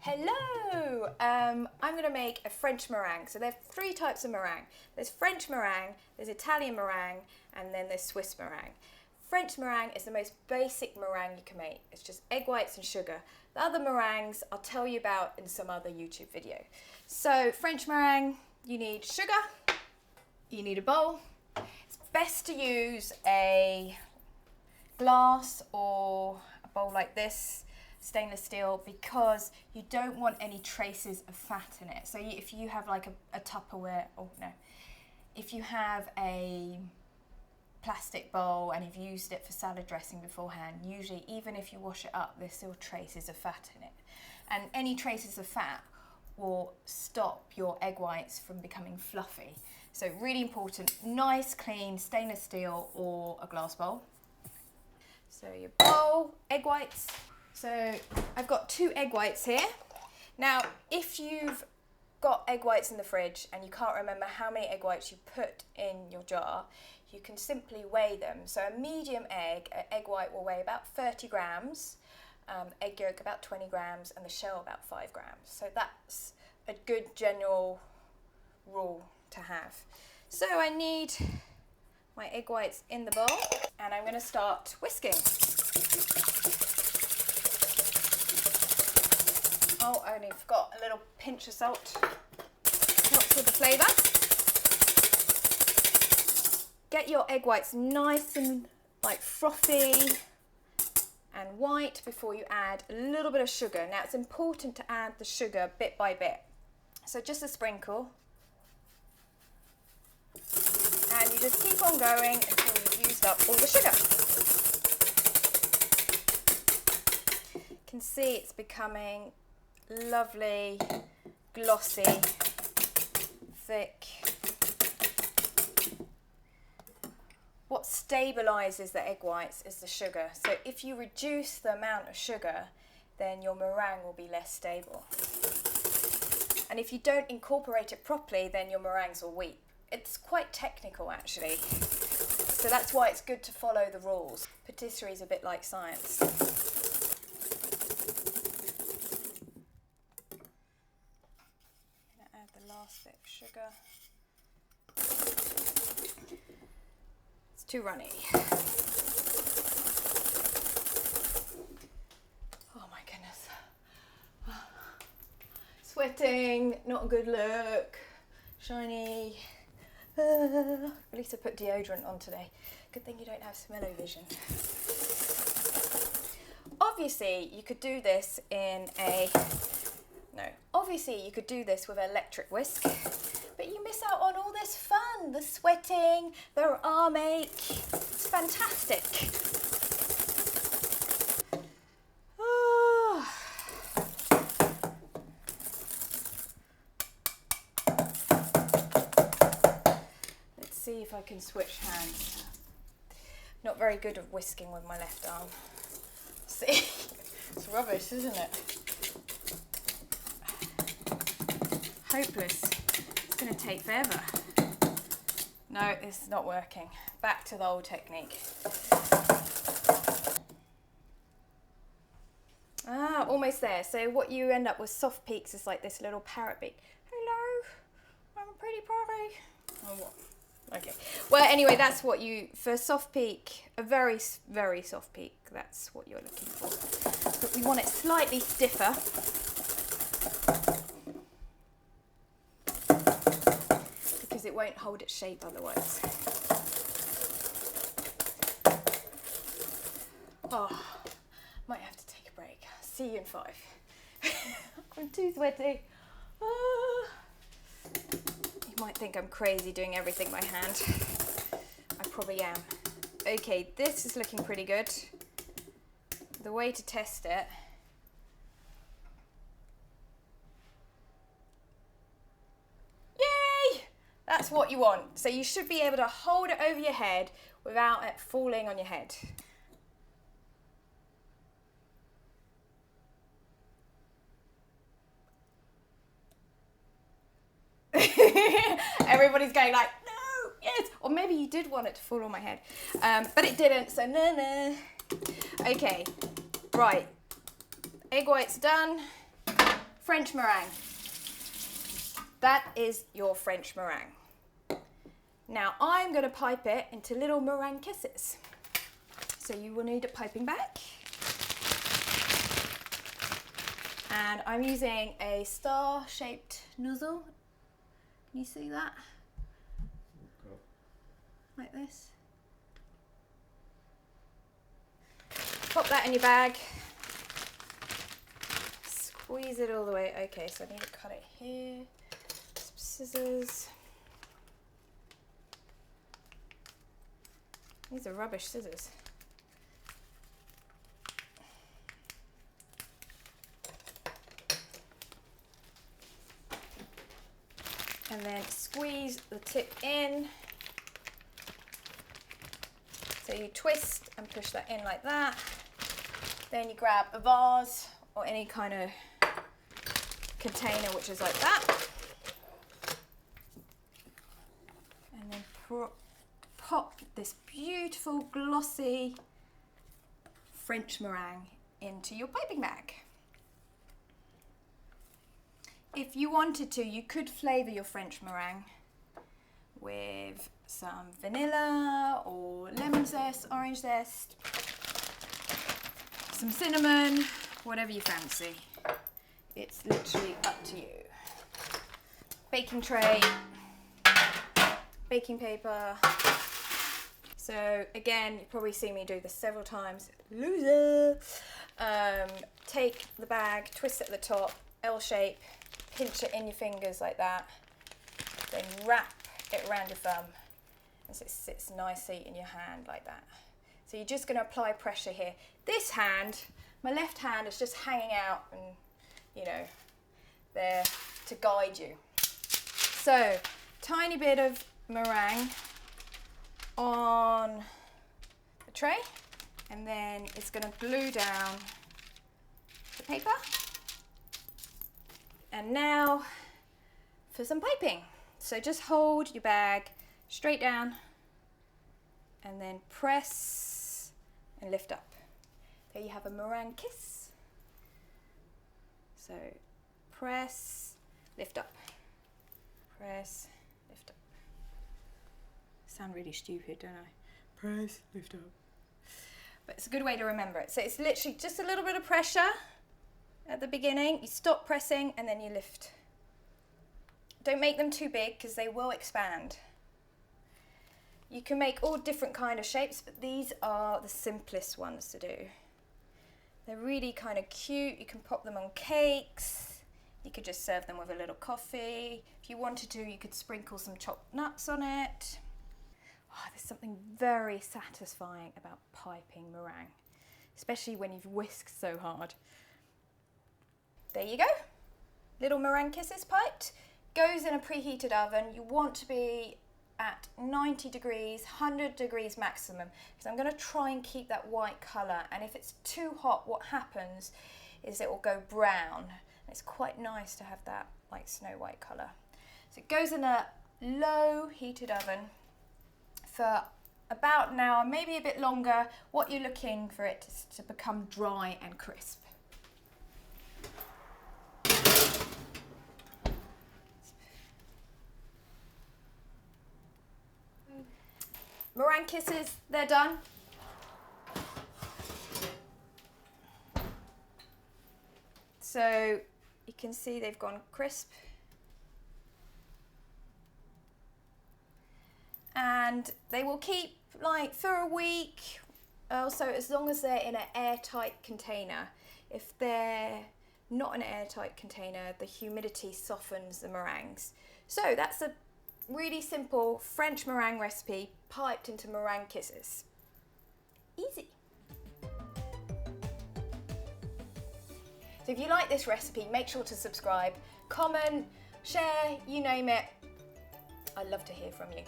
Hello! I'm going to make a French meringue. So there are three types of meringue. There's French meringue, there's Italian meringue, and then there's Swiss meringue. French meringue is the most basic meringue you can make. It's just egg whites and sugar. The other meringues I'll tell you about in some other YouTube video. So French meringue, you need sugar, you need a bowl. It's best to use a glass or a bowl like this, stainless steel, because you don't want any traces of fat in it. So if you have like a Tupperware, if you have a plastic bowl and you've used it for salad dressing beforehand, usually even if you wash it up, there's still traces of fat in it. And any traces of fat will stop your egg whites from becoming fluffy. So really important, nice clean stainless steel or a glass bowl. So your bowl, egg whites. So I've got 2 egg whites here. Now, if you've got egg whites in the fridge and you can't remember how many egg whites you put in your jar, you can simply weigh them. So a medium egg, an egg white will weigh about 30 grams, egg yolk about 20 grams, and the shell about 5 grams. So that's a good general rule to have. So I need my egg whites in the bowl, and I'm going to start whisking. Oh, I only forgot a little pinch of salt. Helps with the flavour. Get your egg whites nice and like frothy and white before you add a little bit of sugar. Now it's important to add the sugar bit by bit. So just a sprinkle. And you just keep on going until you've used up all the sugar. You can see it's becoming lovely, glossy, thick. What stabilises the egg whites is the sugar. So if you reduce the amount of sugar, then your meringue will be less stable. And if you don't incorporate it properly, then your meringues will weep. It's quite technical actually. So that's why it's good to follow the rules. Patisserie is a bit like science. Add the last bit of sugar. It's too runny. Oh my goodness. Sweating, not a good look. Shiny. At least I put deodorant on today. Good thing you don't have smell-o-vision. Obviously, you could do this obviously you could do this with an electric whisk, but you miss out on all this fun, the sweating, the arm ache. It's fantastic. Let's see if I can switch hands. Not very good at whisking with my left arm. See, it's rubbish, isn't it? Hopeless. It's going to take forever. No, it's not working. Back to the old technique. Almost there. So what you end up with soft peaks is like this little parrot beak. Hello, I'm a pretty party. Oh, what? Okay. Well, anyway, that's what you, for a soft peak, a very, very soft peak, that's what you're looking for. But we want it slightly stiffer. Because it won't hold its shape otherwise. Oh, might have to take a break. See you in 5. I'm too sweaty. You might think I'm crazy doing everything by hand. I probably am. Okay, this is looking pretty good. The way to test it . That's what you want. So you should be able to hold it over your head without it falling on your head. Everybody's going like, no, yes. Or maybe you did want it to fall on my head. But it didn't, so no. Okay, right. Egg whites done. French meringue. That is your French meringue. Now I'm going to pipe it into little meringue kisses. So you will need a piping bag. And I'm using a star-shaped nozzle. Can you see that? Okay. Like this. Pop that in your bag. Squeeze it all the way. Okay, so I need to cut it here. Some scissors. These are rubbish scissors. And then squeeze the tip in. So you twist and push that in like that. Then you grab a vase or any kind of container which is like that. And then pop this beautiful glossy French meringue into your piping bag. If you wanted to, you could flavour your French meringue with some vanilla or lemon zest, orange zest, some cinnamon, whatever you fancy. It's literally up to you. Baking tray, baking paper. So again, you've probably seen me do this several times. Loser! Take the bag, twist it at the top, L shape, pinch it in your fingers like that, then wrap it around your thumb as it sits nicely in your hand like that. So you're just going to apply pressure here. This hand, my left hand, is just hanging out and, you know, there to guide you. So, tiny bit of meringue on the tray, and then it's going to glue down the paper. And now for some piping. So just hold your bag straight down and then press and lift up. There you have a meringue kiss. So press, lift up. Press, lift up. Sound really stupid, don't I? Press, lift up. But it's a good way to remember it. So it's literally just a little bit of pressure at the beginning. You stop pressing and then you lift. Don't make them too big because they will expand. You can make all different kind of shapes, but these are the simplest ones to do. They're really kind of cute. You can pop them on cakes. You could just serve them with a little coffee. If you wanted to, you could sprinkle some chopped nuts on it. Oh, there's something very satisfying about piping meringue, especially when you've whisked so hard. There you go. Little meringue kisses piped. Goes in a preheated oven. You want to be at 90 degrees, 100 degrees maximum, because I'm going to try and keep that white colour. And if it's too hot, what happens is it will go brown. It's quite nice to have that like snow white colour. So it goes in a low heated oven for about an hour, maybe a bit longer. What you're looking for it to become dry and crisp. Meringue kisses, they're done. So you can see they've gone crisp. And they will keep like for a week, also as long as they're in an airtight container. If they're not in an airtight container, the humidity softens the meringues. So that's a really simple French meringue recipe piped into meringue kisses. Easy. So if you like this recipe, make sure to subscribe, comment, share, you name it. I'd love to hear from you.